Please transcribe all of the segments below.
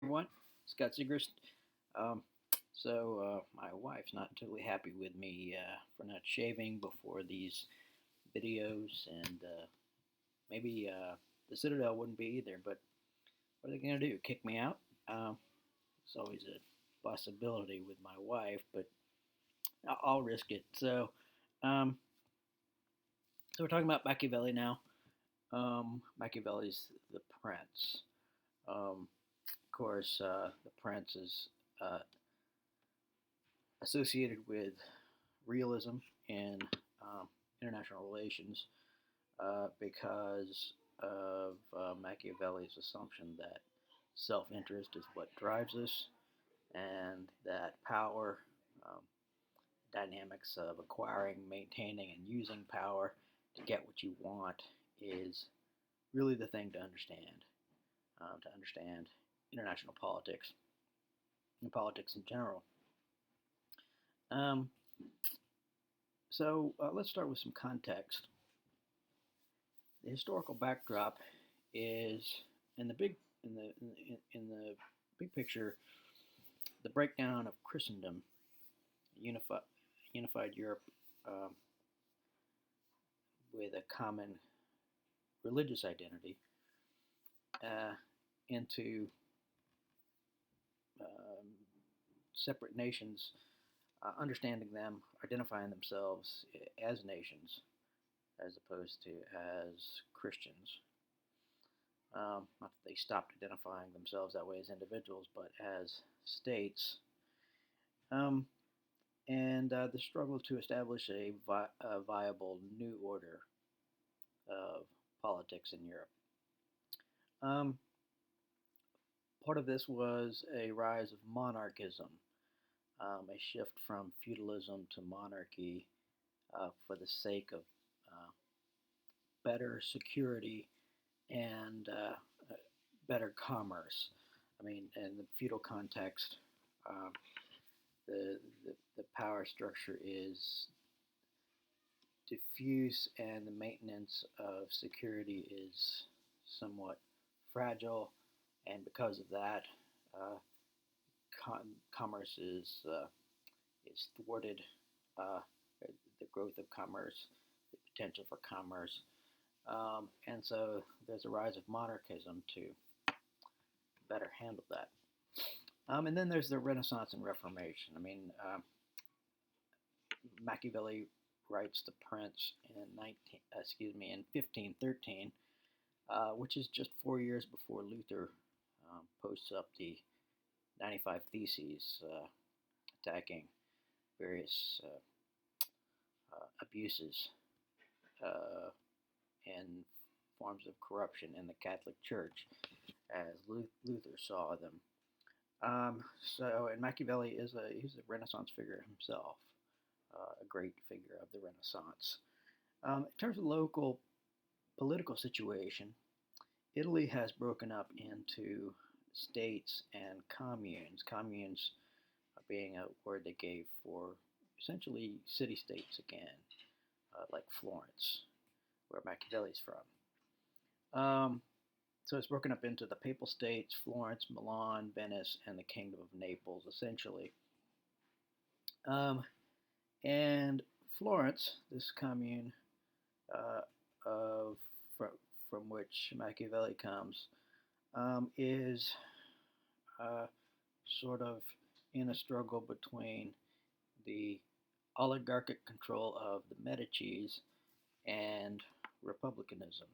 Everyone, Scott Segrist. Um, my wife's not totally happy with me for not shaving before these videos, and maybe the Citadel wouldn't be either. But what are they gonna do? Kick me out? It's always a possibility with my wife, but I'll risk it. Um, so we're talking about Machiavelli now. Machiavelli's The Prince. Of course, The Prince is uh, associated with realism in international relations because of Machiavelli's assumption that self interest is what drives us and that power, um, dynamics of acquiring, maintaining, and using power to get what you want is really the thing to understand international politics and politics in general. Um, let's start with some context. The historical backdrop is in the big in the big picture the breakdown of Christendom, unified unified Europe um, with a common religious identity uh, into um, separate nations, understanding them, identifying themselves as nations as opposed to as Christians. Not that they stopped identifying themselves that way as individuals, but as states. Um, and the struggle to establish a viable new order of politics in Europe. Um, Part of this was a rise of monarchism, a shift from feudalism to monarchy for the sake of uh, better security and better commerce. I mean, in the feudal context, um, the power structure is diffuse and the maintenance of security is somewhat fragile, and because of that, uh, commerce is thwarted. Uh, the growth of commerce, the potential for commerce, and so there's a rise of monarchism to better handle that. And then there's the Renaissance and Reformation. I mean, Machiavelli writes The Prince in in 1513, which is just 4 years before Luther posts up the 95 Theses attacking various abuses uh, and forms of corruption in the Catholic Church as Luther saw them. And Machiavelli he's a Renaissance figure himself, a great figure of the Renaissance. In terms of local political situation, Italy has broken up into states and communes. Communes being a word they gave for essentially city states again, like Florence, where Machiavelli's from. So it's broken up into the Papal States, Florence, Milan, Venice, and the Kingdom of Naples, essentially. Um, and Florence, this commune uh, of from, from which Machiavelli comes, is uh, sort of in a struggle between the oligarchic control of the Medicis and republicanism.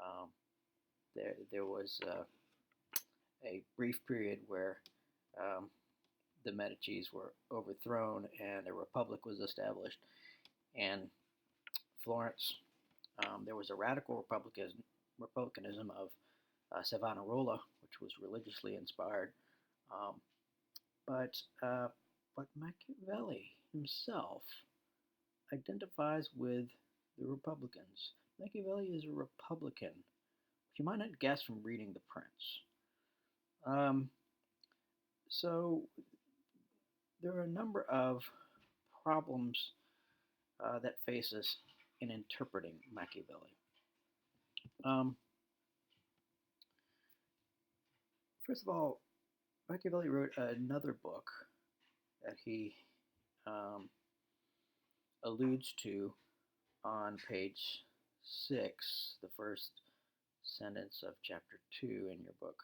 Um, there was a brief period where um, the Medicis were overthrown and a republic was established. And Florence, there was a radical republicanism of Savonarola, which was religiously inspired. Um, but uh, but Machiavelli himself identifies with the Republicans. Machiavelli is a Republican, which you might not guess from reading The Prince. Um, so there are a number of problems that face us in interpreting Machiavelli. Um, First of all, Machiavelli wrote another book that he um, alludes to on page 6, the first sentence of chapter 2 in your book,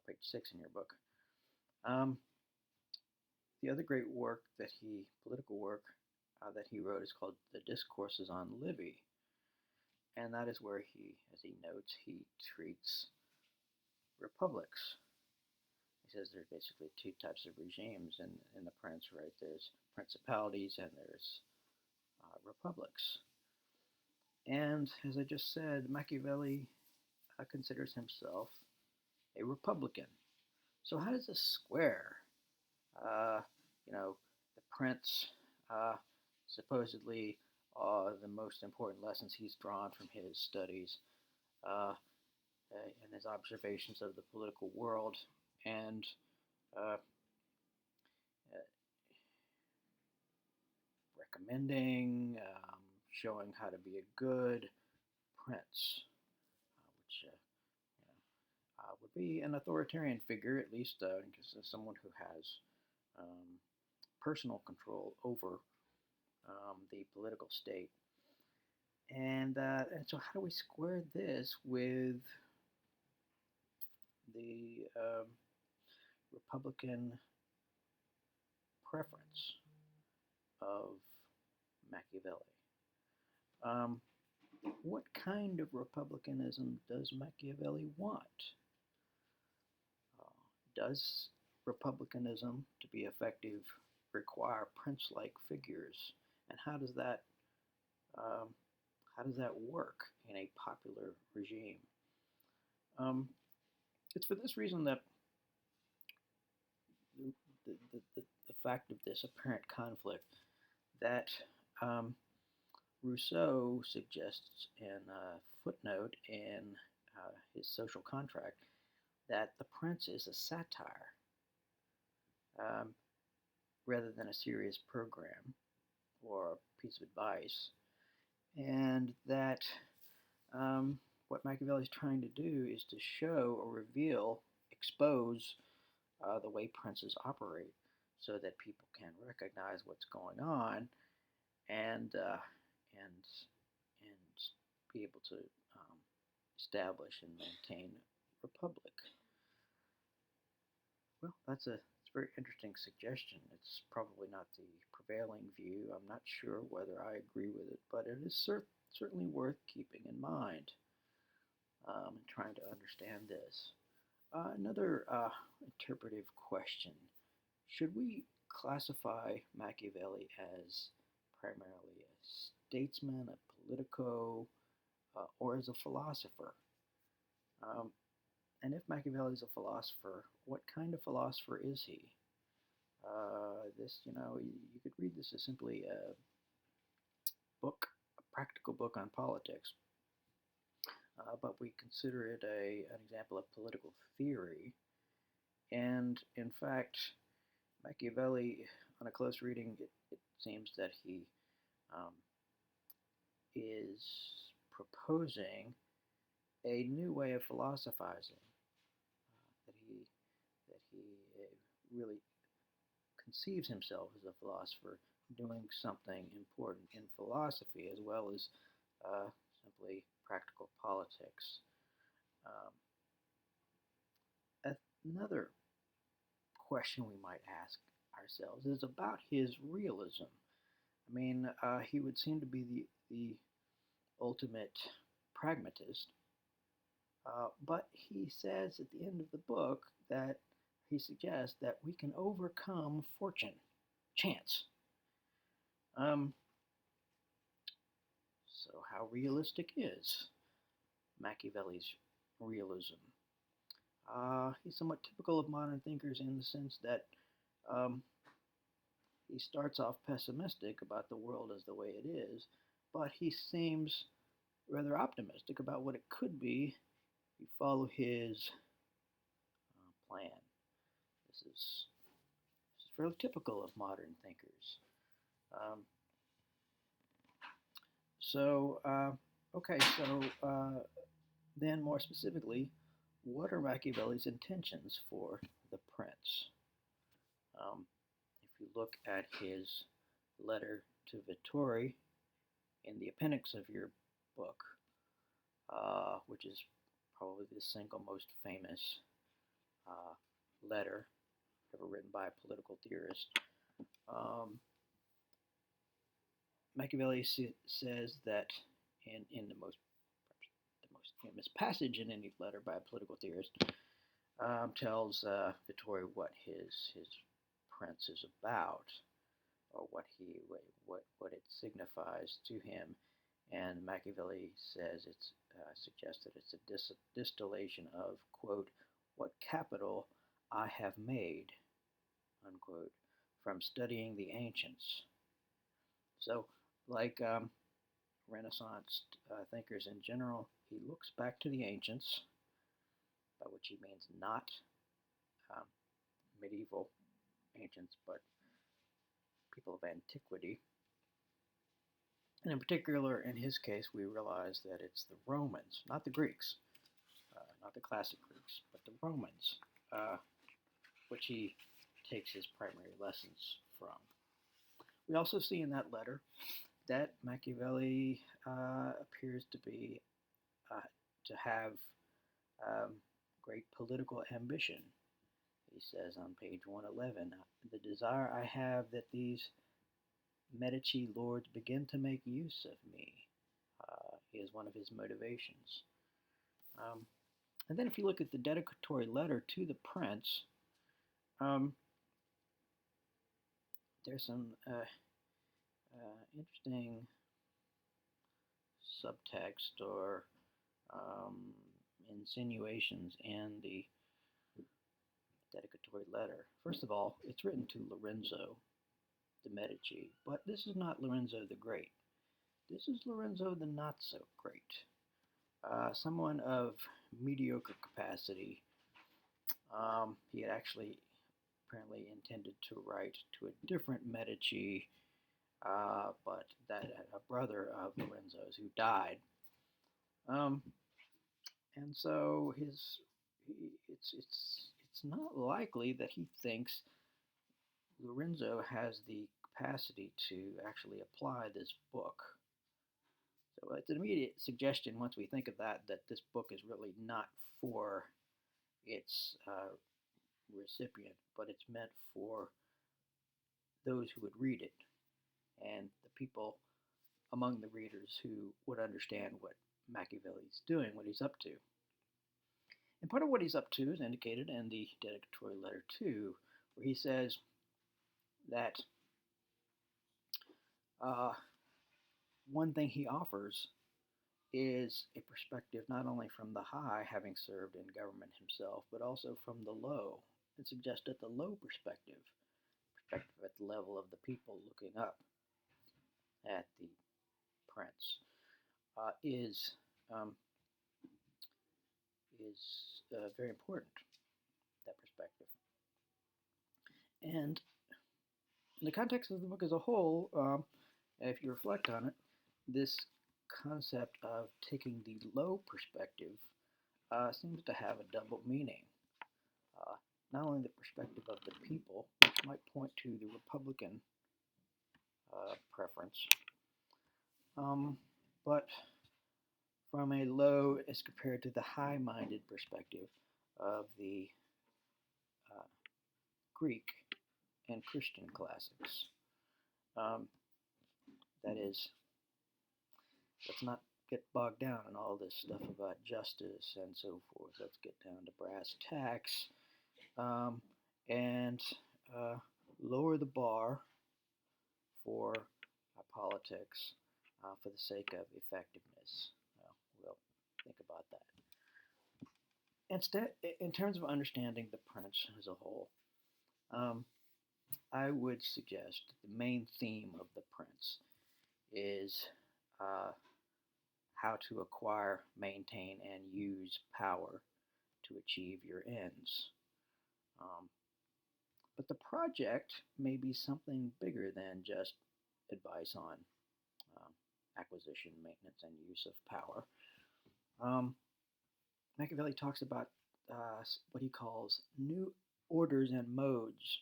page 6 in your book. Um, the other great work that political work that he wrote is called The Discourses on Livy, and that is where he, as he notes, he treats republics. He says there's basically two types of regimes in the Prince, right? There's principalities and there's republics. And as I just said, Machiavelli considers himself a Republican. So how does this square? Uh, the Prince, uh, supposedly the most important lessons he's drawn from his studies and his observations of the political world, and uh, recommending, showing how to be a good prince, which would be an authoritarian figure, at least just someone who has um, personal control over the political state. And so, how do we square this with the Republican preference of Machiavelli? Um, what kind of republicanism does Machiavelli want? Does republicanism, to be effective, require prince-like figures, and um, how does that work in a popular regime? Um, it's for this reason that the fact of this apparent conflict that um, Rousseau suggests in a footnote in his social contract that the prince is a satire um, rather than a serious program or a piece of advice, and that what Machiavelli is trying to do is to show or reveal, expose the way princes operate, so that people can recognize what's going on and and and be able to establish and maintain a republic. Well, it's a very interesting suggestion. It's probably not the prevailing view. I'm not sure whether I agree with it, but it is certainly worth keeping in mind and trying to understand this. Another interpretive question. Should we classify Machiavelli as primarily a statesman, a politico, or as a philosopher? Um, and if Machiavelli is a philosopher, what kind of philosopher is he? You could read this as simply a book, a practical book on politics, but we consider it an example of political theory. And in fact, Machiavelli, on a close reading, it seems that he um, is proposing a new way of philosophizing. That he really conceives himself as a philosopher doing something important in philosophy as well as simply practical politics. Um, Another question we might ask ourselves is about his realism. I mean, he would seem to be the ultimate pragmatist, but he says at the end of the book that he suggests that we can overcome fortune, chance. Um, so, how realistic is Machiavelli's realism? He's somewhat typical of modern thinkers in the sense that um, he starts off pessimistic about the world as the way it is, but he seems rather optimistic about what it could be if you follow his plan. This is fairly typical of modern thinkers. Um, so, okay, so then more specifically, what are Machiavelli's intentions for the prince. If you look at his letter to Vittori in the appendix of your book, which is probably the single most famous uh, letter ever written by a political theorist, Machiavelli says that in the most famous passage in any letter by a political theorist, tells Vittori what his prince is about, or what it signifies to him, and Machiavelli says it's suggests that it's a distillation of, quote, what capital I have made, unquote, from studying the ancients. So, like Renaissance thinkers in general, he looks back to the ancients, by which he means not um, medieval ancients, but people of antiquity. And in particular, in his case, we realize that it's the Romans, not the Greeks, not the classic Greeks, but the Romans, which he takes his primary lessons from. We also see in that letter that Machiavelli appears to have great political ambition. He says on page 111, the desire I have that these Medici lords begin to make use of me is one of his motivations. And then if you look at the dedicatory letter to the prince, there's some interesting subtext or insinuations in the dedicatory letter. First of all, it's written to Lorenzo de' Medici, but this is not Lorenzo the Great. This is Lorenzo the Not So Great, someone of mediocre capacity. He had actually apparently intended to write to a different Medici, but that a brother of Lorenzo's who died. And so it's not likely that he thinks Lorenzo has the capacity to actually apply this book. So it's an immediate suggestion once we think of that this book is really not for its recipient, but it's meant for those who would read it and the people among the readers who would understand what Machiavelli's doing, what he's up to. And part of what he's up to is indicated in the dedicatory letter too, where he says that one thing he offers is a perspective not only from the high, having served in government himself, but also from the low. It suggests that the low perspective at the level of the people looking up at the prince, is very important, that perspective. And in the context of the book as a whole, if you reflect on it, this concept of taking the low perspective seems to have a double meaning. Not only the perspective of the people, which might point to the Republican preference, but from a low as compared to the high-minded perspective of the Greek and Christian classics. That is, let's not get bogged down in all this stuff about justice and so forth. Let's get down to brass tacks and lower the bar for politics for the sake of effectiveness. We'll think about that. Instead, in terms of understanding the prince as a whole, I would suggest the main theme of the prince is how to acquire, maintain, and use power to achieve your ends. But the project may be something bigger than just advice on acquisition, maintenance, and use of power. Machiavelli talks about what he calls new orders and modes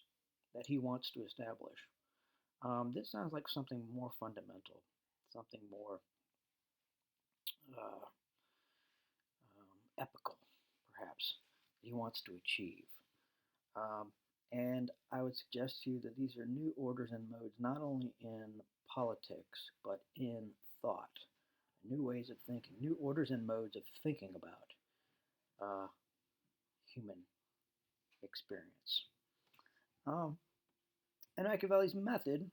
that he wants to establish. This sounds like something more fundamental, something more uh, epical, perhaps, he wants to achieve. Um, and I would suggest to you that these are new orders and modes not only in politics, but in thought. New ways of thinking, new orders and modes of thinking about human experience. Um, and Machiavelli's method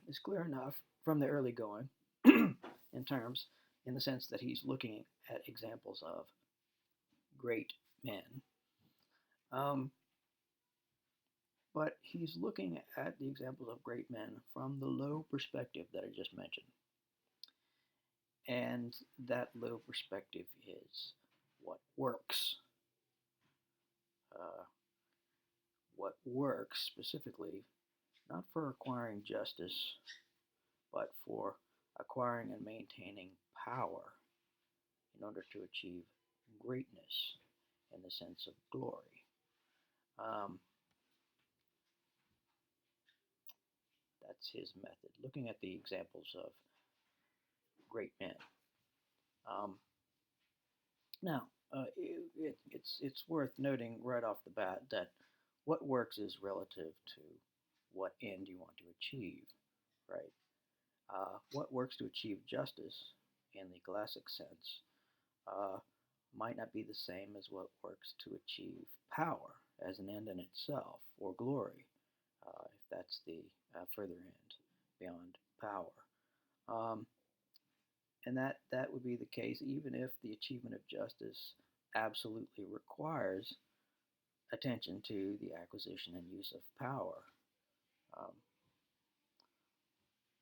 is clear enough from the early going in terms, in the sense that he's looking at examples of great men. Um, but he's looking at the examples of great men from the low perspective that I just mentioned. And that low perspective is what works. Uh, what works specifically, not for acquiring justice, but for acquiring and maintaining power in order to achieve greatness in the sense of glory. Um, that's his method, looking at the examples of great men. Um, now, it's worth noting right off the bat that what works is relative to what end you want to achieve, right? What works to achieve justice in the classic sense uh, might not be the same as what works to achieve power as an end in itself, or glory, if that's the further end beyond power. Um, and that would be the case even if the achievement of justice absolutely requires attention to the acquisition and use of power. Um,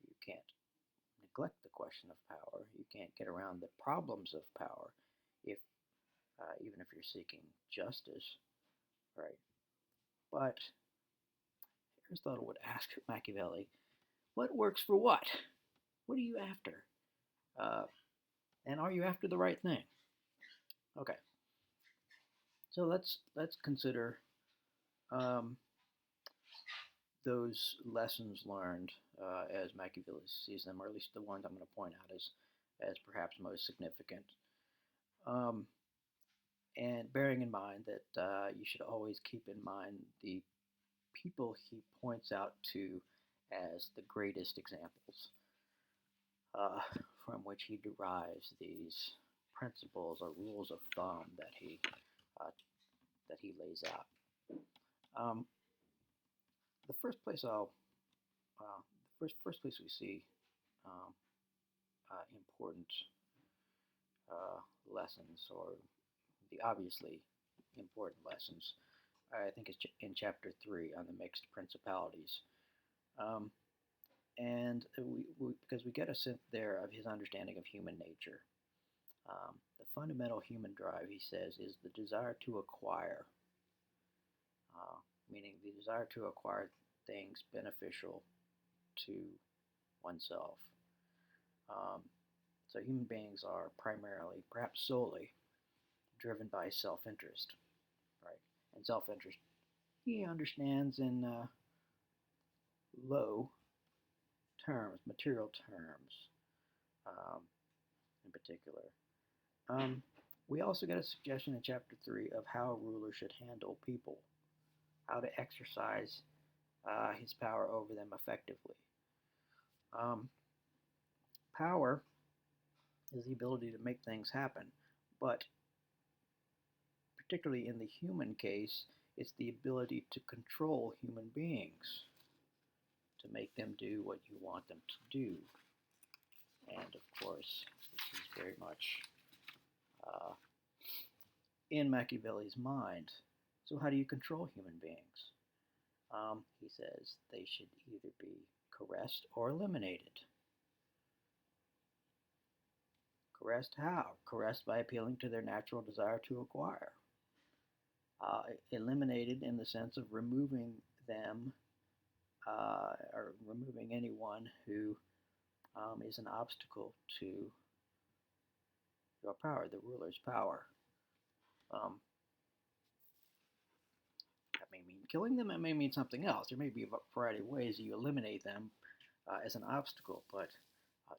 you can't neglect the question of power. You can't get around the problems of power if even if you're seeking justice, right? But Aristotle would ask Machiavelli, "What works for what? What are you after? Uh, and are you after the right thing?" Okay, so let's consider um, those lessons learned as Machiavelli sees them, or at least the ones I'm going to point out as perhaps most significant. Um, and bearing in mind that you should always keep in mind the people he points out to as the greatest examples uh, from which he derives these principles or rules of thumb uh, that he lays out. Um, the first place I'll first place we see um, important lessons, or the obviously important lessons, I think is in chapter 3 on the mixed principalities. Um, and because we get a sense there of his understanding of human nature. The fundamental human drive, he says, is the desire to acquire, meaning the desire to acquire things beneficial to oneself. Um, so human beings are primarily, perhaps solely, driven by self-interest, right? And self-interest, he understands in low terms, material terms, um, in particular. Um, we also get a suggestion in chapter 3 of how a ruler should handle people, how to exercise his power over them effectively. Um, Power is the ability to make things happen, but particularly in the human case, it's the ability to control human beings, to make them do what you want them to do. And of course, this is very much uh, in Machiavelli's mind. So how do you control human beings? He says they should either be caressed or eliminated. Caressed how? Caressed by appealing to their natural desire to acquire. Eliminated in the sense of removing them or removing anyone who is an obstacle to your power, the ruler's power. Um, that may mean killing them, it may mean something else. There may be a variety of ways that you eliminate them as an obstacle, but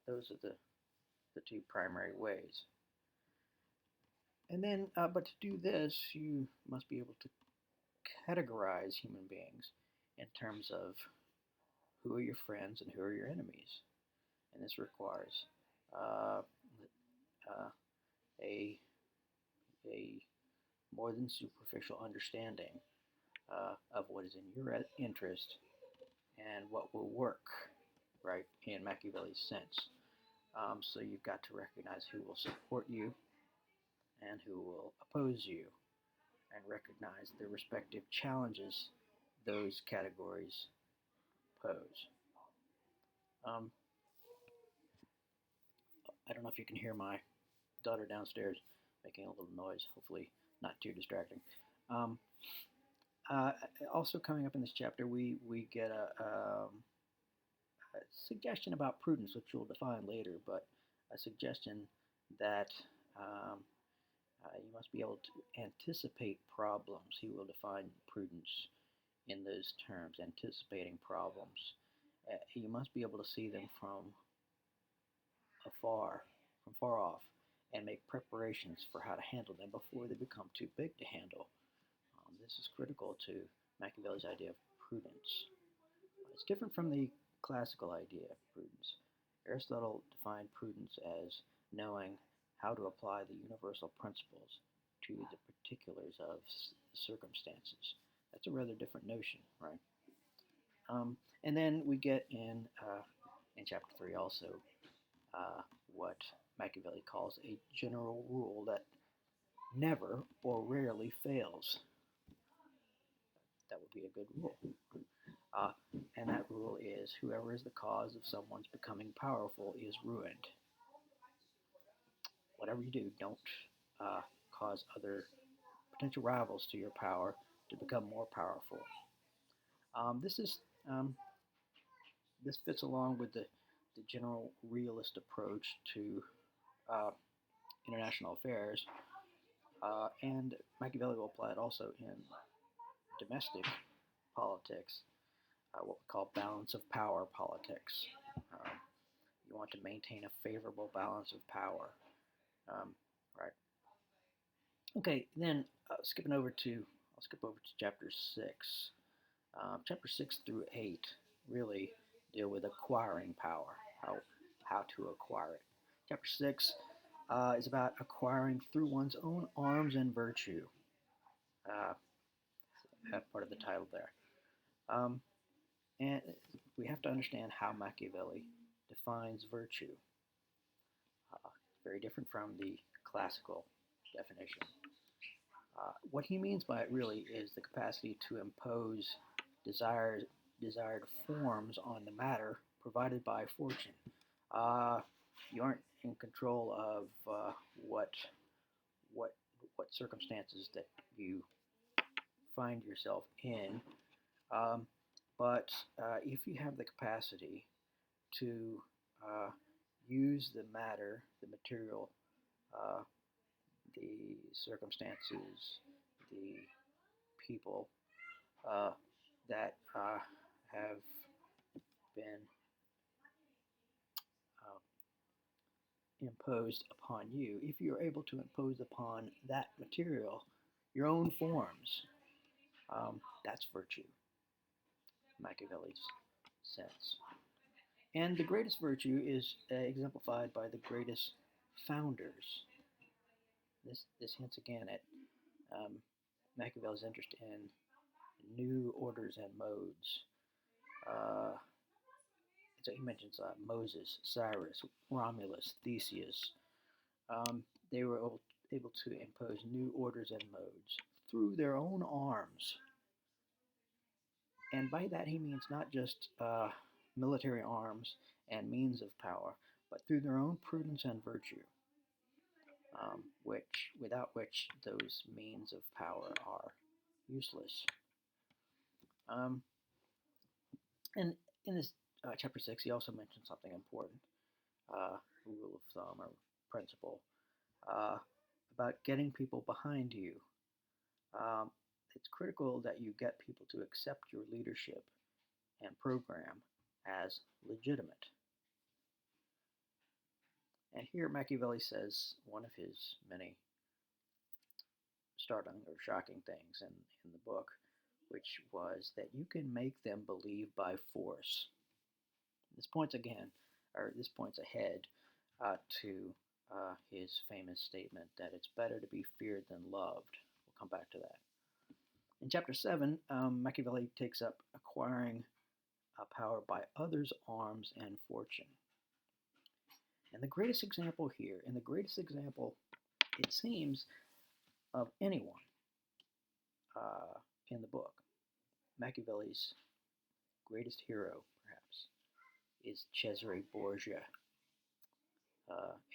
those are the two primary ways. And then, but to do this, you must be able to categorize human beings in terms of who are your friends and who are your enemies. And this requires uh, uh, a, a more than superficial understanding of what is in your interest and what will work, right, in Machiavelli's sense. So you've got to recognize who will support you and who will oppose you, and recognize the respective challenges those categories pose. Um, I don't know if you can hear my daughter downstairs making a little noise, hopefully not too distracting. Um, uh, Also, coming up in this chapter, we get a suggestion about prudence, which we'll define later, but a suggestion that um, you must be able to anticipate problems. He will define prudence in those terms, anticipating problems. You must be able to see them from far off, and make preparations for how to handle them before they become too big to handle. This is critical to Machiavelli's idea of prudence. It's different from the classical idea of prudence. Aristotle defined prudence as knowing how to apply the universal principles to the particulars of circumstances. That's a rather different notion, right? And then we get in chapter 3 also what Machiavelli calls a general rule that never or rarely fails. That would be a good rule. Uh, and that rule is whoever is the cause of someone's becoming powerful is ruined. Whatever you do, don't cause other potential rivals to your power to become more powerful. Um, this is um, this fits along with the general realist approach to uh, international affairs, and Machiavelli will apply it also in domestic politics, what we call balance of power politics. Um, you want to maintain a favorable balance of power, right? Okay, then I'll skip over to chapter 6. Chapter 6 through 8 really deal with acquiring power, how to acquire it. Chapter 6 is about acquiring through one's own arms and virtue. Uh, that part of the title there. Um, and we have to understand how Machiavelli defines virtue. Very different from the classical definition. What he means by it really is the capacity to impose desired forms on the matter provided by fortune. You aren't in control of what what circumstances that you find yourself in, um, but if you have the capacity to use the matter, the material, uh, the circumstances, the people uh, that have been uh, imposed upon you, if you're able to impose upon that material your own forms, that's virtue, Machiavelli's sense. And the greatest virtue is exemplified by the greatest founders. This hints again at Machiavelli's interest in new orders and modes. Uh, so he mentions Moses, Cyrus, Romulus, Theseus. They were able to impose new orders and modes through their own arms. And by that he means not just military arms and means of power, but through their own prudence and virtue, without which those means of power are useless. And in this chapter 6, he also mentions something important, rule of thumb or principle, uh, about getting people behind you. Um, it's critical that you get people to accept your leadership and program as legitimate. And here Machiavelli says one of his many startling or shocking things in the book, which was that you can make them believe by force. This points again, or this points ahead to his famous statement that it's better to be feared than loved. We'll come back to that. In chapter 7, Machiavelli takes up acquiring power by others' arms and fortune. And the greatest example here, and the greatest example, it seems, of anyone in the book, Machiavelli's greatest hero, perhaps, is Cesare Borgia,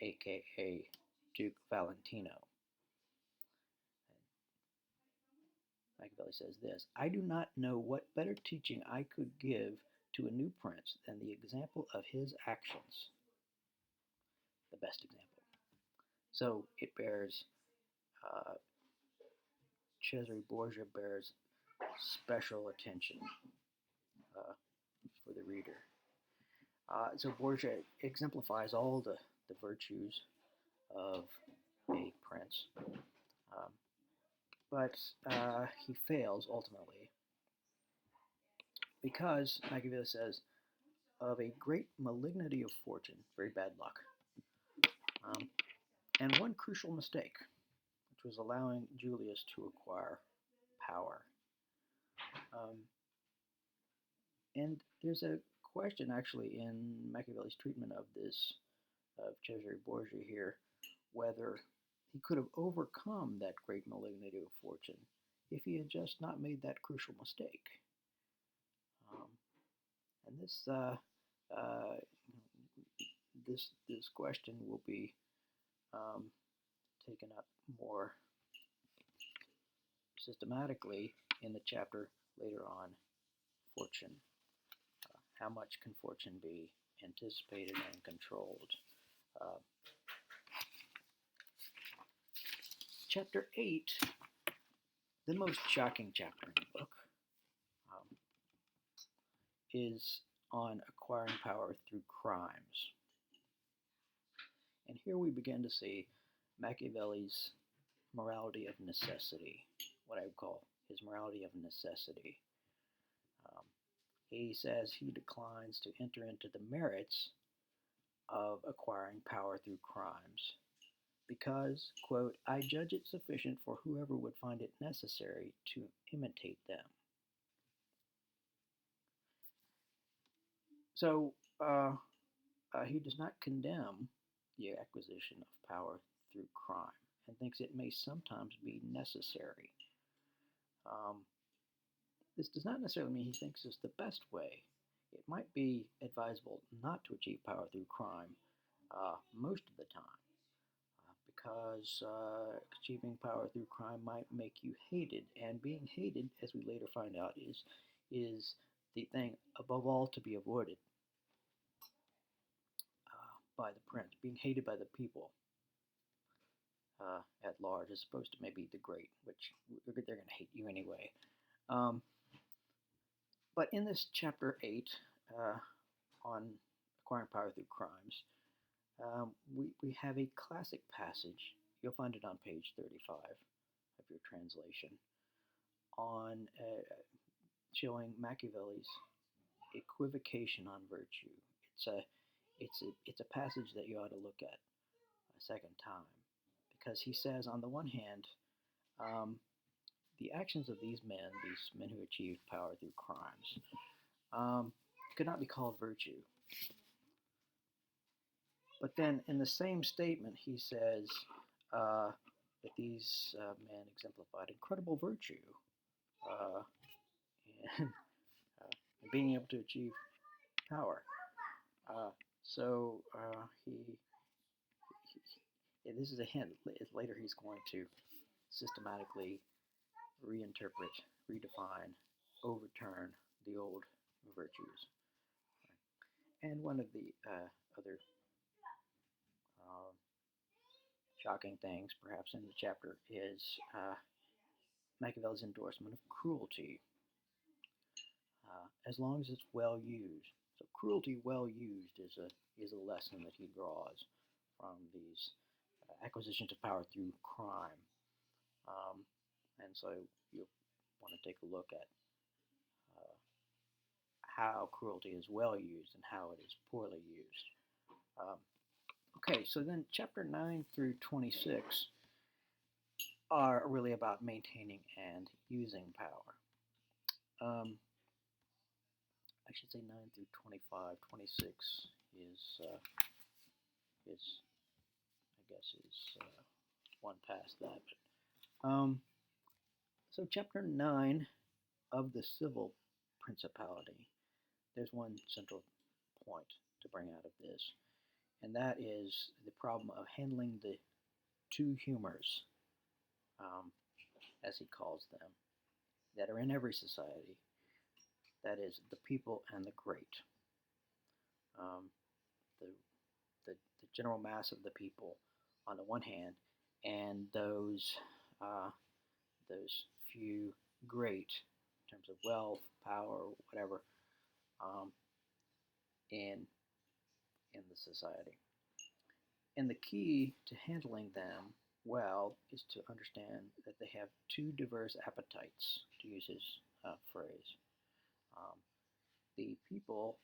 aka Duke Valentino. Machiavelli says this: I do not know what better teaching I could give to a new prince than the example of his actions. The best example. So it bears, Cesare Borgia bears special attention for the reader. So Borgia exemplifies all the virtues of a prince, but he fails ultimately because, Machiavelli says, of a great malignity of fortune, very bad luck, and one crucial mistake, which was allowing Julius to acquire power. And there's a question actually in Machiavelli's treatment of this, of Cesare Borgia here, whether he could have overcome that great malignity of fortune if he had just not made that crucial mistake. And this question will be taken up more systematically in the chapter later on, fortune. How much can fortune be anticipated and controlled? Chapter 8, the most shocking chapter in the book, is on acquiring power through crimes. And here we begin to see Machiavelli's morality of necessity, what I would call his morality of necessity. He says he declines to enter into the merits of acquiring power through crimes because, quote, I judge it sufficient for whoever would find it necessary to imitate them. So he does not condemn the acquisition of power through crime and thinks it may sometimes be necessary. This does not necessarily mean he thinks it's the best way. It might be advisable not to achieve power through crime most of the time because achieving power through crime might make you hated, and being hated, as we later find out, is the thing above all to be avoided by the prince, being hated by the people at large, as opposed to maybe the great, which they're going to hate you anyway. But in this chapter 8 on acquiring power through crimes, we have a classic passage. You'll find it on page 35 of your translation, on showing Machiavelli's equivocation on virtue. It's a passage that you ought to look at a second time, because he says, on the one hand, the actions of these men who achieved power through crimes, could not be called virtue. But then in the same statement, he says that these men exemplified incredible virtue and being able to achieve power. So this is a hint. Later he's going to systematically reinterpret, redefine, overturn the old virtues. And one of the other shocking things, perhaps, in the chapter is Machiavelli's endorsement of cruelty, as long as it's well used. So cruelty well used is a lesson that he draws from these acquisitions of power through crime. Um, and so you want to take a look at uh, how cruelty is well used and how it is poorly used. Um, okay, so then chapter 9 through 26 are really about maintaining and using power. I should say 9 through 25. 26 is I guess one past that. So chapter 9 of the civil principality, there's one central point to bring out of this, and that is the problem of handling the two humors, as he calls them, that are in every society. That is the people and the great. Um, the, the general mass of the people on the one hand, and those few great in terms of wealth, power, whatever, um, in the society. And the key to handling them well is to understand that they have two diverse appetites, to use his phrase. Um, the people,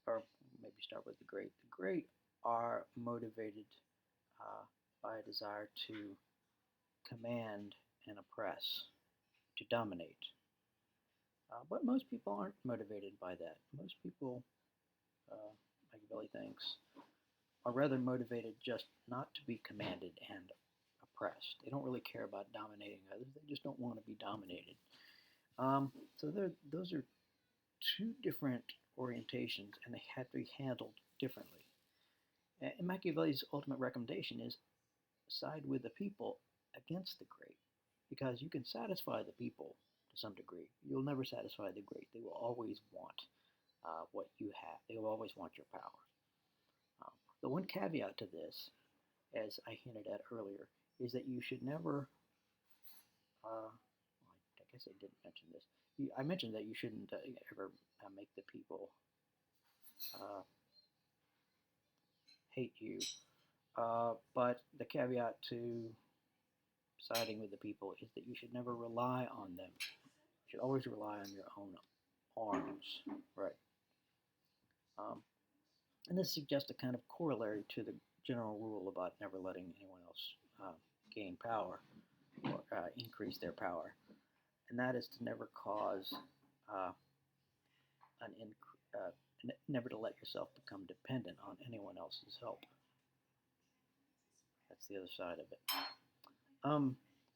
or maybe start with the great. The great are motivated by a desire to command and oppress, to dominate. But most people aren't motivated by that. Most people, Machiavelli thinks, are rather motivated just not to be commanded and oppressed. They don't really care about dominating others. They just don't want to be dominated. So those are two different orientations, and they have to be handled differently. And Machiavelli's ultimate recommendation is side with the people against the great, because you can satisfy the people to some degree. You'll never satisfy the great. They will always want what you have. They will always want your power. The one caveat to this, as I hinted at earlier, is that you should never, I guess I didn't mention this. I mentioned that you shouldn't ever make the people hate you. But the caveat to siding with the people is that you should never rely on them. You should always rely on your own arms. Right. And this suggests a kind of corollary to the general rule about never letting anyone else gain power or increase their power. And that is to never cause never to let yourself become dependent on anyone else's help. That's the other side of it.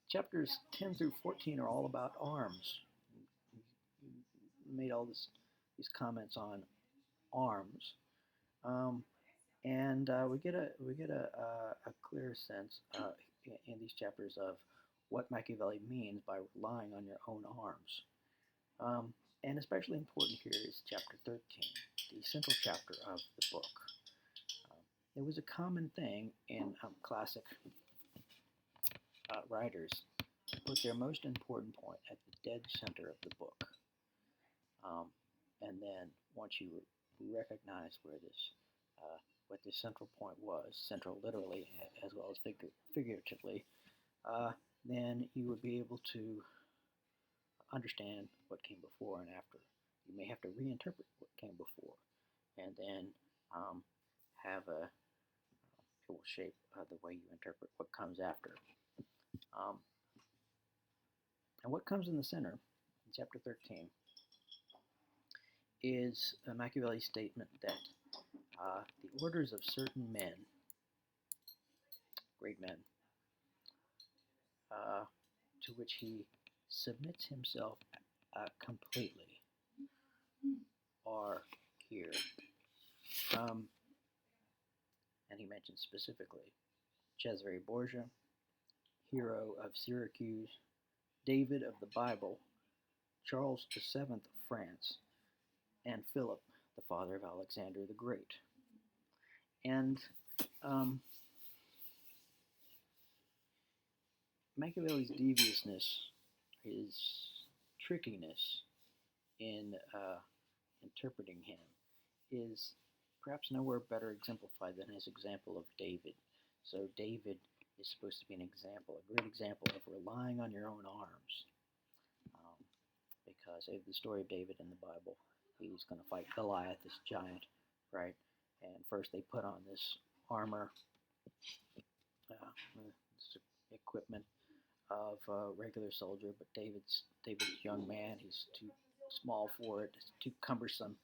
Chapters 10 through 14 are all about arms. You made all these comments on arms, and we get a clear sense in these chapters of what Machiavelli means by relying on your own arms. And especially important here is chapter 13, the central chapter of the book. It was a common thing in classic writers to put their most important point at the dead center of the book. And then once you recognize where what this central point was, central literally as well as figuratively, then you would be able to understand what came before and after. You may have to reinterpret what came before, and then it will shape the way you interpret what comes after. And what comes in the center, in chapter 13, is Machiavelli's statement that the orders of certain men, great men, to which he submits himself completely, are here. And he mentions specifically Cesare Borgia, hero of Syracuse, David of the Bible, Charles VII of France, and Philip, the father of Alexander the Great. And Machiavelli's deviousness, his trickiness in interpreting him is perhaps nowhere better exemplified than his example of David. So David is supposed to be an example, a great example of relying on your own arms. Because of the story of David in the Bible, he's going to fight Goliath, this giant, right? And first they put on this armor, this equipment of a regular soldier, but David's a young man. He's too small for it. It's too cumbersome.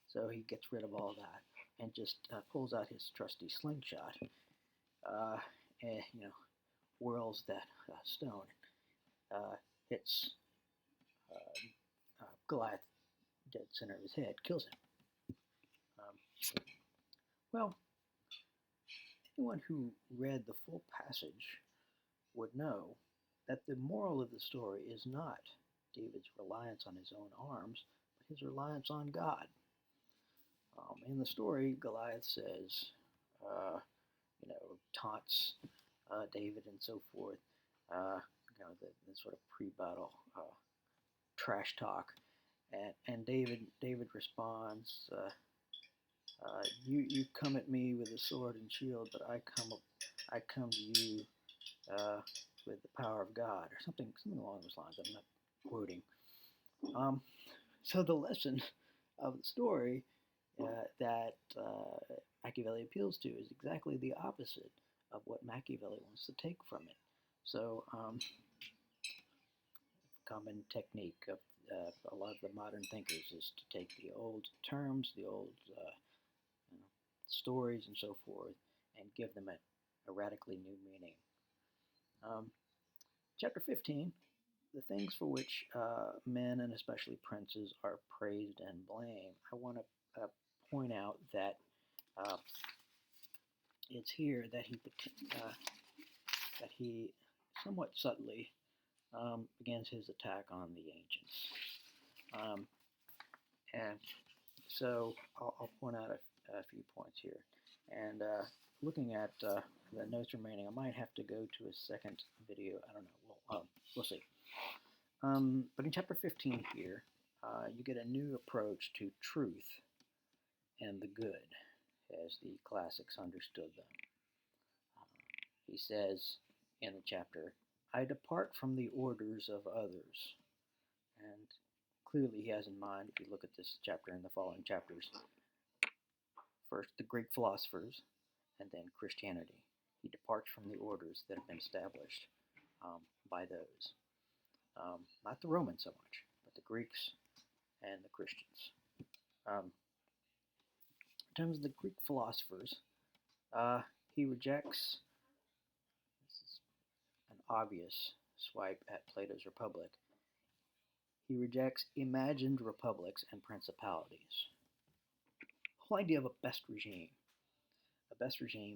So he gets rid of all that and just pulls out his trusty slingshot, and whirls that stone, hits Goliath dead center of his head, kills him. Well, anyone who read the full passage would know that the moral of the story is not David's reliance on his own arms, but his reliance on God. In the story, Goliath says, taunts David and so forth, the sort of pre-battle trash talk, and David responds, you come at me with a sword and shield, but I come to you with the power of God, or something along those lines. I'm not quoting. So the lesson of the story that Machiavelli appeals to is exactly the opposite of what Machiavelli wants to take from it. So common technique of a lot of the modern thinkers is to take the old terms, the old stories and so forth, and give them a radically new meaning. Chapter 15, the things for which men and especially princes are praised and blamed. I want to point out that it's here that he somewhat subtly begins his attack on the ancients. And so I'll point out a few points here. And looking at the notes remaining, I might have to go to a second video. I don't know. We'll see. But in chapter 15 here, you get a new approach to truth and the good, as the classics understood them. He says in the chapter, I depart from the orders of others. And clearly he has in mind, if you look at this chapter and the following chapters, first the Greek philosophers, and then Christianity. He departs from the orders that have been established by those. Not the Romans so much, but the Greeks and the Christians. In terms of the Greek philosophers, he rejects, this is an obvious swipe at Plato's Republic, he rejects imagined republics and principalities. The whole idea of a best regime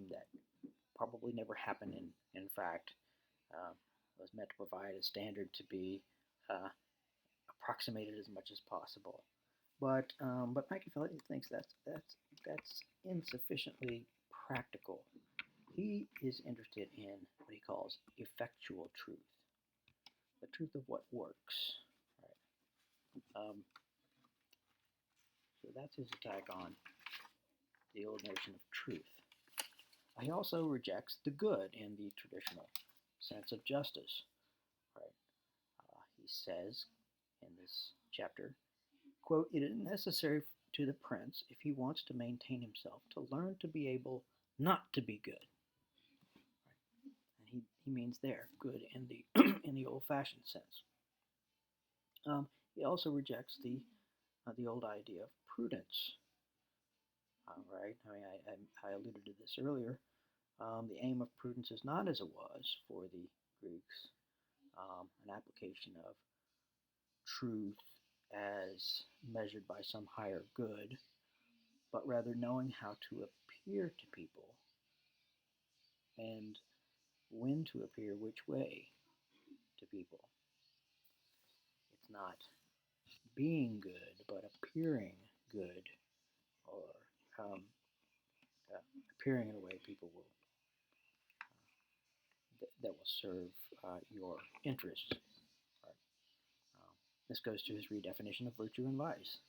that probably never happened in fact, was meant to provide a standard to be approximated as much as possible. But Machiavelli thinks that's insufficiently practical. He is interested in what he calls effectual truth, the truth of what works. Right? So that's his attack on the old notion of truth. He also rejects the good in the traditional sense of justice. Right? He says in this chapter, quote, it is necessary to the prince, if he wants to maintain himself, to learn to be able not to be good. Right? And he means there, good in the in the old-fashioned sense. He also rejects the old idea of prudence. Right? I mean, I alluded to this earlier. The aim of prudence is not, as it was for the Greeks, an application of truth as measured by some higher good, but rather knowing how to appear to people and when to appear which way to people. It's not being good, but appearing good, or appearing in a way people will that will serve your interests. Right? This goes to his redefinition of virtue and vice.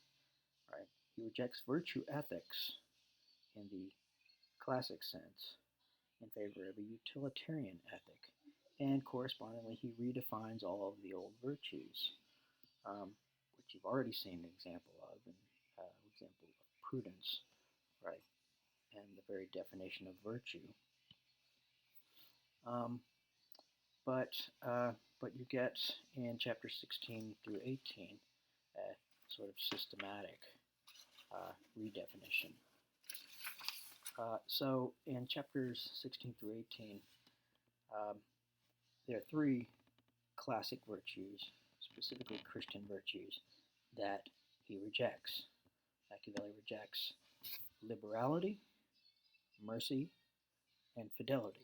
Right? He rejects virtue ethics in the classic sense in favor of a utilitarian ethic, and correspondingly, he redefines all of the old virtues, which you've already seen an example of, an example of prudence, right, and the very definition of virtue. Um, but but you get in chapter 16 through 18 a sort of systematic redefinition. So in chapters 16 through 18, um, there are three classic virtues, specifically Christian virtues, that he rejects. Machiavelli rejects liberality, mercy, and fidelity.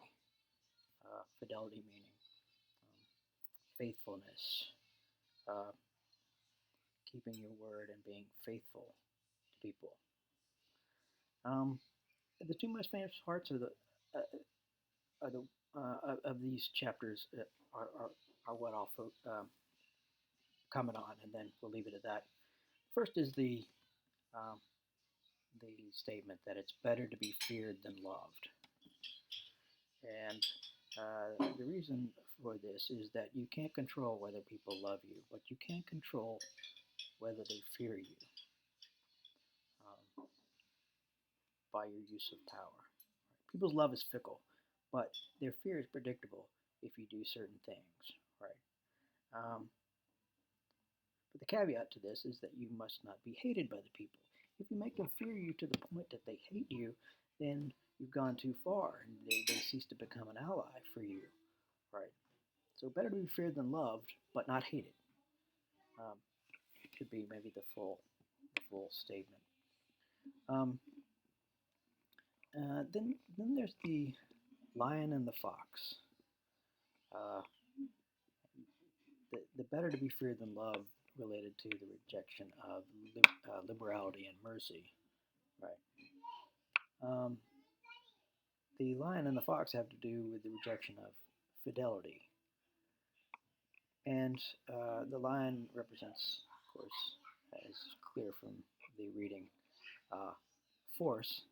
Fidelity meaning faithfulness, uh, keeping your word and being faithful to people. The two most famous parts of these chapters are what I'll comment on, and then we'll leave it at that. First is um, the statement that it's better to be feared than loved, and the reason for this is that you can't control whether people love you, but you can control whether they fear you by your use of power. People's love is fickle, but their fear is predictable if you do certain things, right? But the caveat to this is that you must not be hated by the people. If you make them fear you to the point that they hate you, then you've gone too far, and they cease to become an ally for you, right? So better to be feared than loved, but not hated. Could be maybe the full statement. Um, then there's the lion and the fox. Uh, the better to be feared than loved related to the rejection of liberality and mercy, right? The lion and the fox have to do with the rejection of fidelity, and the lion represents, of course, as clear from the reading, force,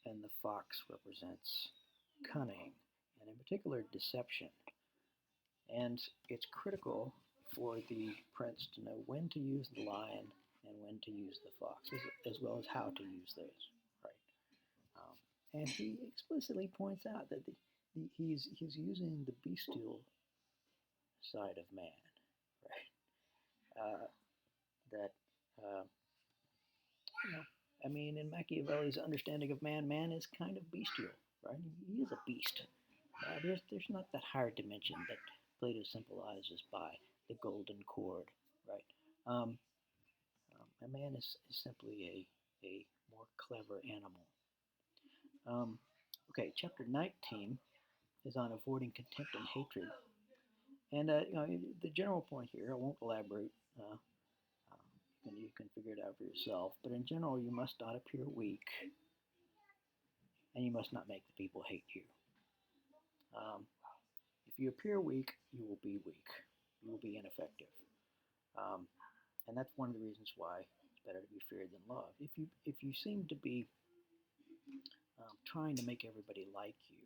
and the fox represents cunning, and in particular deception. And it's critical for the prince to know when to use the lion and when to use the fox, as well as how to use those, right? And he explicitly points out that he's using the bestial side of man, right? That you know, I mean, in Machiavelli's understanding of man, man is kind of bestial, right? He is a beast. There's not that higher dimension that Plato symbolizes by the golden cord, right? A man is simply a more clever animal. Okay, chapter 19 is on avoiding contempt and hatred. And the general point here, I won't elaborate. You can figure it out for yourself. But in general, you must not appear weak, and you must not make the people hate you. If you appear weak, you will be weak. You will be ineffective. And that's one of the reasons why it's better to be feared than loved. If you seem to be trying to make everybody like you,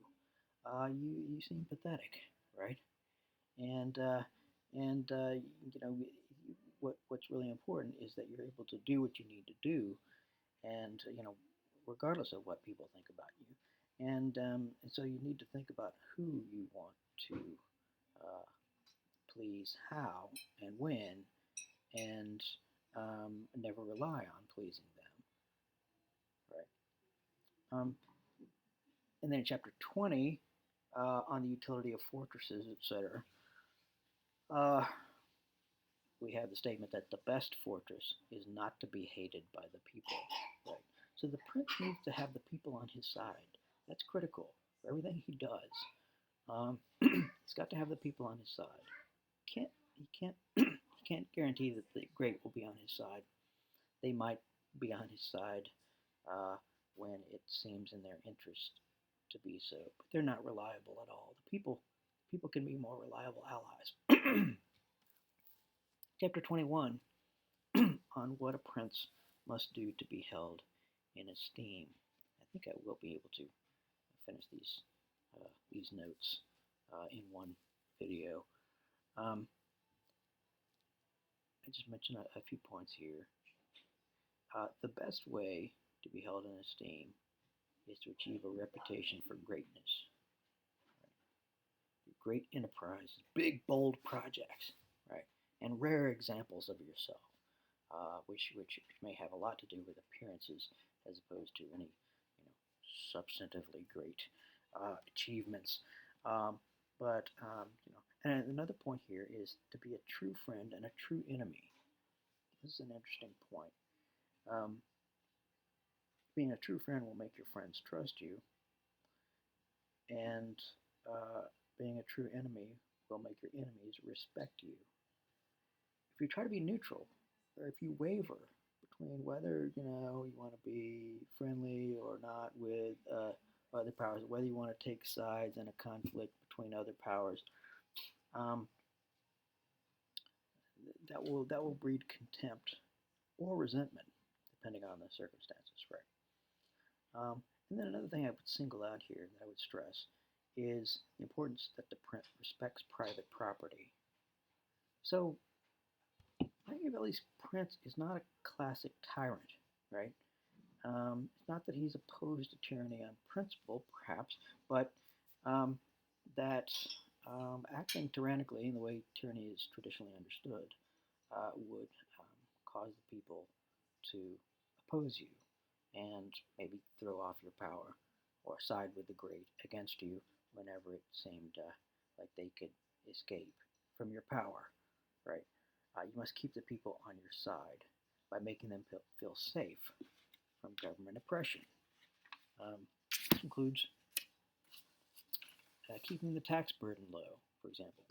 you seem pathetic, right? And what's really important is that you're able to do what you need to do, and regardless of what people think about you. And so you need to think about who you want to please, how, and when, and never rely on pleasing them, right? And then in chapter 20, on the utility of fortresses, etc., we have the statement that the best fortress is not to be hated by the people, right? So the prince needs to have the people on his side. That's critical for everything he does. He's got to have the people on his side. He can't guarantee that the great will be on his side. They might be on his side when it seems in their interest to be so, but they're not reliable at all. The people can be more reliable allies. Chapter 21 on what a prince must do to be held in esteem. I think I will be able to finish these notes in one video. I just mentioned a few points here. The best way to be held in esteem is to achieve a reputation for greatness. Right? Great enterprises, big, bold projects, right? And rare examples of yourself, which may have a lot to do with appearances as opposed to any substantively great achievements. And another point here is to be a true friend and a true enemy. This is an interesting point. Being a true friend will make your friends trust you, and being a true enemy will make your enemies respect you. If you try to be neutral, or if you waver between whether you want to be friendly or not with other powers, whether you want to take sides in a conflict between other powers, that will breed contempt or resentment, depending on the circumstances, right? And then another thing I would single out here that I would stress is the importance that the prince respects private property. So Machiavelli's prince is not a classic tyrant, right? It's not that he's opposed to tyranny on principle, perhaps, but that acting tyrannically in the way tyranny is traditionally understood would cause the people to oppose you and maybe throw off your power or side with the great against you whenever it seemed like they could escape from your power, right? You must keep the people on your side by making them feel safe from government oppression. This includes keeping the tax burden low, for example.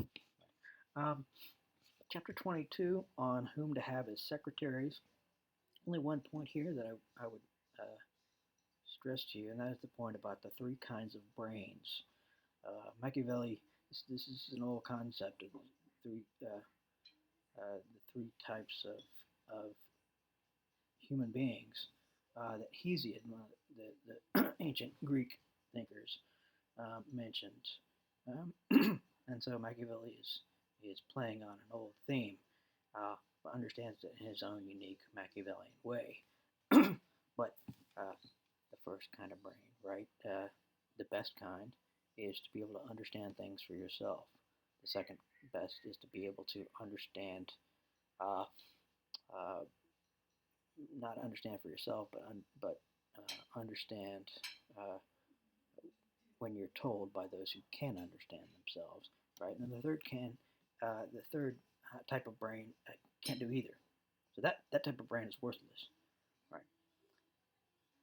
Chapter 22 on whom to have as secretaries. Only one point here that I would stress to you, and that is the point about the three kinds of brains. Machiavelli, this is an old concept of the three types of human beings that Hesiod, one of the ancient Greek thinkers, mentioned. And so Machiavelli is playing on an old theme, but understands it in his own unique Machiavellian way. But the first kind of brain, right? The best kind is to be able to understand things for yourself. The second best is to be able to understand, not understand for yourself, but understand when you're told by those who can understand themselves, right? And the third type of brain can't do either. So that type of brain is worthless, right?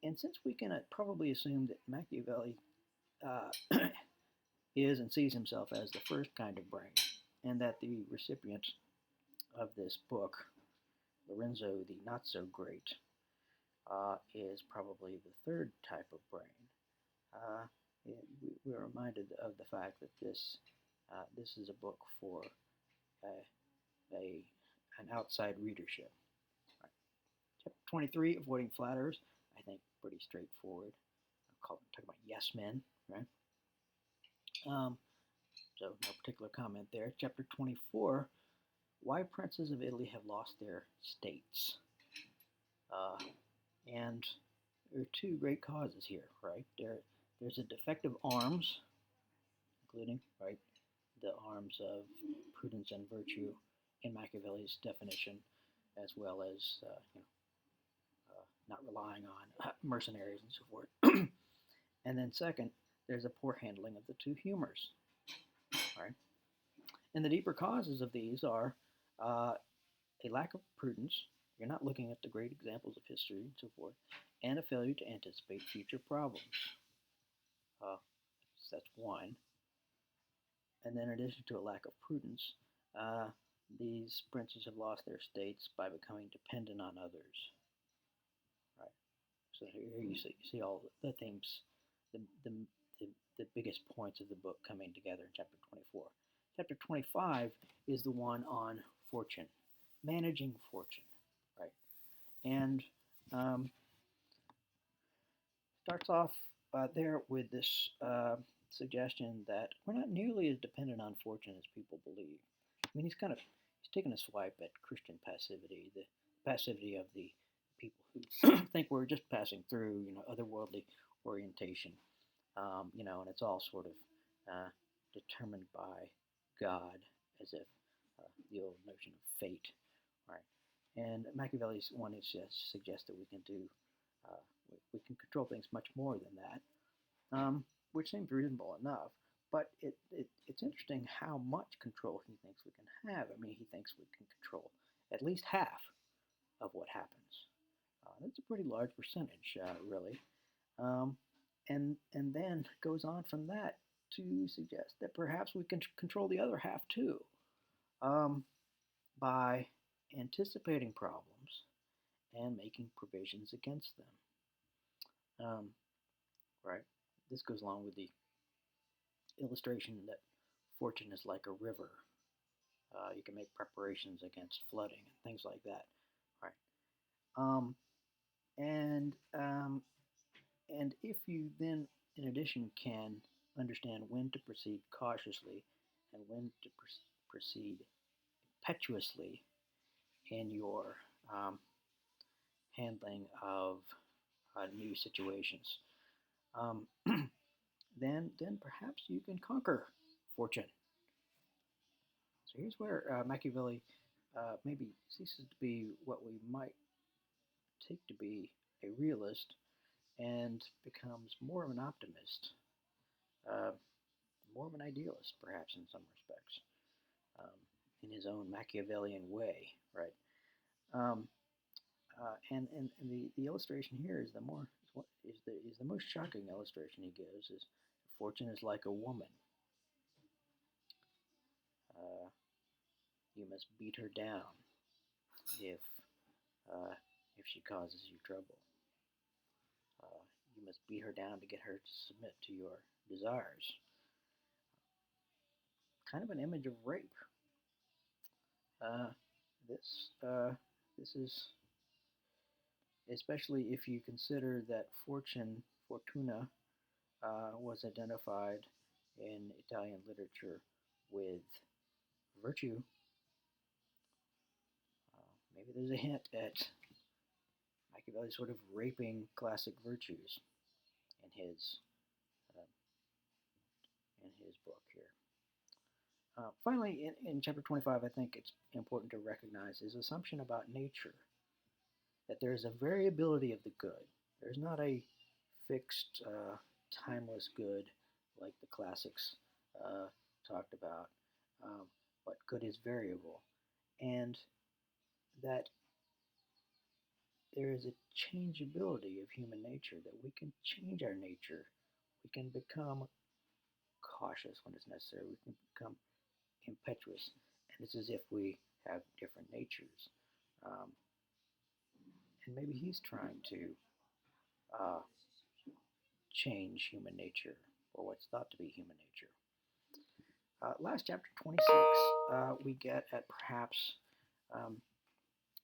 And since we can probably assume that Machiavelli is and sees himself as the first kind of brain, and that the recipient of this book, Lorenzo the Not So Great, is probably the third type of brain. We're reminded of the fact that this is a book for an outside readership. Right. Chapter 23, Avoiding Flatterers, I think pretty straightforward. Talk about yes men, right? So no particular comment there. Chapter 24, Why Princes of Italy Have Lost Their States. And there are two great causes here, right? There's a defective arms, including, right, the arms of prudence and virtue in Machiavelli's definition, as well as not relying on mercenaries and so forth. And then second, there's a poor handling of the two humors, right? And the deeper causes of these are a lack of prudence. You're not looking at the great examples of history and so forth, and a failure to anticipate future problems. That's one. And then in addition to a lack of prudence, these princes have lost their states by becoming dependent on others. Right. So here you see all the themes, the biggest points of the book coming together in chapter 24. Chapter 25 is the one on fortune, managing fortune. and um, starts off there with this suggestion that we're not nearly as dependent on fortune as people believe. I mean, he's taking a swipe at Christian passivity, the passivity of the people who think we're just passing through, otherworldly orientation, and it's all sort of determined by God, as if the old notion of fate, right? And Machiavelli's one is suggests that we can do, we can control things much more than that, which seems reasonable enough. But it's interesting how much control he thinks we can have. I mean, he thinks we can control at least half of what happens. That's a pretty large percentage, really. Um, and then goes on from that to suggest that perhaps we can control the other half too, um, by anticipating problems and making provisions against them. Right? This goes along with the illustration that fortune is like a river. You can make preparations against flooding and things like that. Right? Um, and um, and if you then, in addition, can understand when to proceed cautiously and when to proceed impetuously in your handling of new situations, um, then perhaps you can conquer fortune. So here's where Machiavelli maybe ceases to be what we might take to be a realist and becomes more of an optimist, uh, more of an idealist, perhaps in some respects, um, in his own Machiavellian way, right? Um, and the illustration here is the most shocking illustration he gives is fortune is like a woman. Uh, you must beat her down if uh, if she causes you trouble. Uh, you must beat her down to get her to submit to your desires. Kind of an image of rape. Uh, this this is especially if you consider that fortuna, was identified in Italian literature with virtue. Maybe there's a hint at Machiavelli sort of raping classic virtues in uh, his book here. Finally, in chapter 25, I think it's important to recognize his assumption about nature, that there is a variability of the good. There's not a fixed, timeless good like the classics uh, talked about, um, but good is variable. And that there is a changeability of human nature, that we can change our nature. We can become cautious when it's necessary. We can become impetuous. And it's as if we have different natures. Um, and maybe he's trying to uh, change human nature, or what's thought to be human nature. Last chapter 26, we get at perhaps um,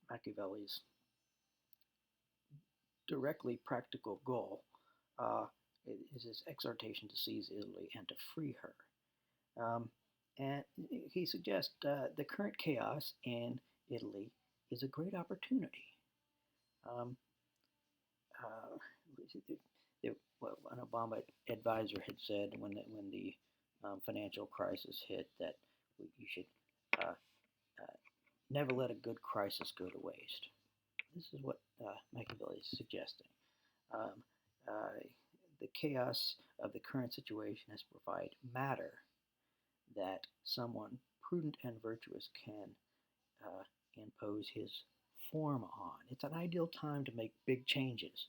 Machiavelli's directly practical goal, uh, is his exhortation to seize Italy and to free her. And he suggests the current chaos in Italy is a great opportunity. Um, uh, what an Obama advisor had said when the financial crisis hit, that you should uh, never let a good crisis go to waste. This is what Machiavelli is suggesting. Um, uh, the chaos of the current situation has provided matter that someone prudent and virtuous can uh, impose his form on. It's an ideal time to make big changes,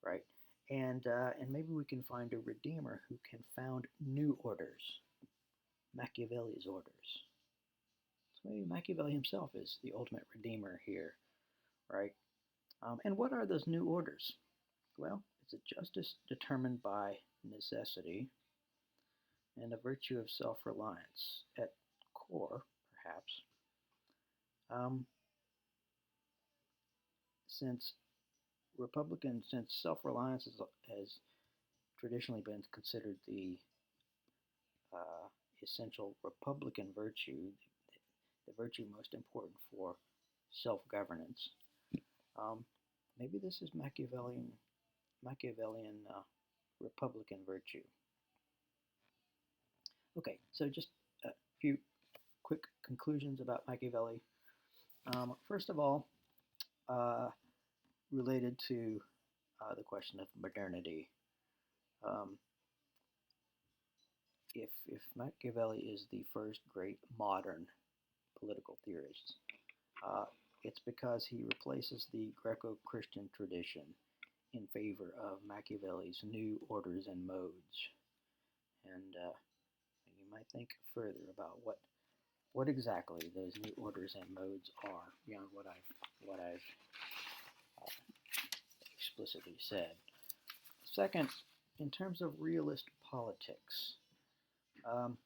right? And maybe we can find a redeemer who can found new orders, Machiavelli's orders. So maybe Machiavelli himself is the ultimate redeemer here, right? And what are those new orders? Well, it's a justice determined by necessity and a virtue of self-reliance at core, perhaps. Um, since since self-reliance has traditionally been considered the uh, essential Republican virtue, the virtue most important for self-governance. Um, Maybe this is Machiavellian Republican virtue. Okay, so just a few quick conclusions about Machiavelli. First of all, uh, related to the question of modernity, um, if Machiavelli is the first great modern political theorist, uh, it's because he replaces the Greco-Christian tradition in favor of Machiavelli's new orders and modes. And you might think further about what exactly those new orders and modes are beyond what I've explicitly said. Second, in terms of realist politics,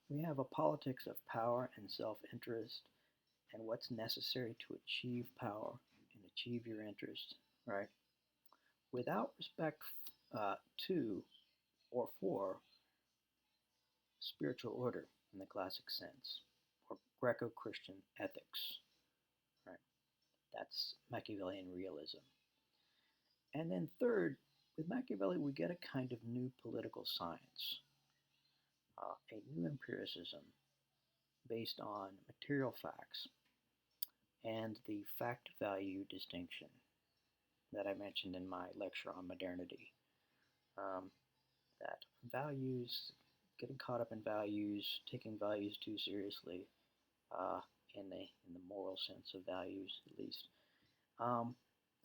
we have a politics of power and self-interest and what's necessary to achieve power and achieve your interest, right? Without respect to or for spiritual order in the classic sense, or Greco-Christian ethics, right? That's Machiavellian realism. And then third, with Machiavelli, we get a kind of new political science, a new empiricism based on material facts and the fact-value distinction that I mentioned in my lecture on modernity. Um, that values, getting caught up in values, taking values too seriously, uh, in the moral sense of values at least, um,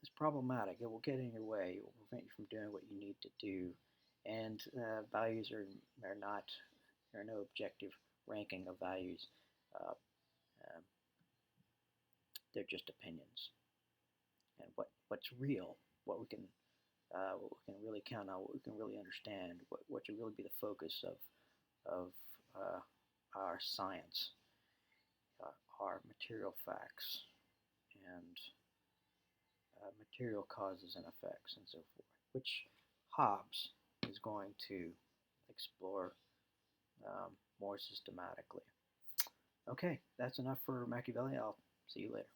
is problematic. It will get in your way. It will prevent you from doing what you need to do. And values are not, there are no objective ranking of values. Uh, um, they're just opinions. And what's real, what we can really count on, what we can really understand, what should really be the focus of our science, our material facts, and material causes and effects, and so forth, which Hobbes is going to explore more systematically. Okay, that's enough for Machiavelli. I'll see you later.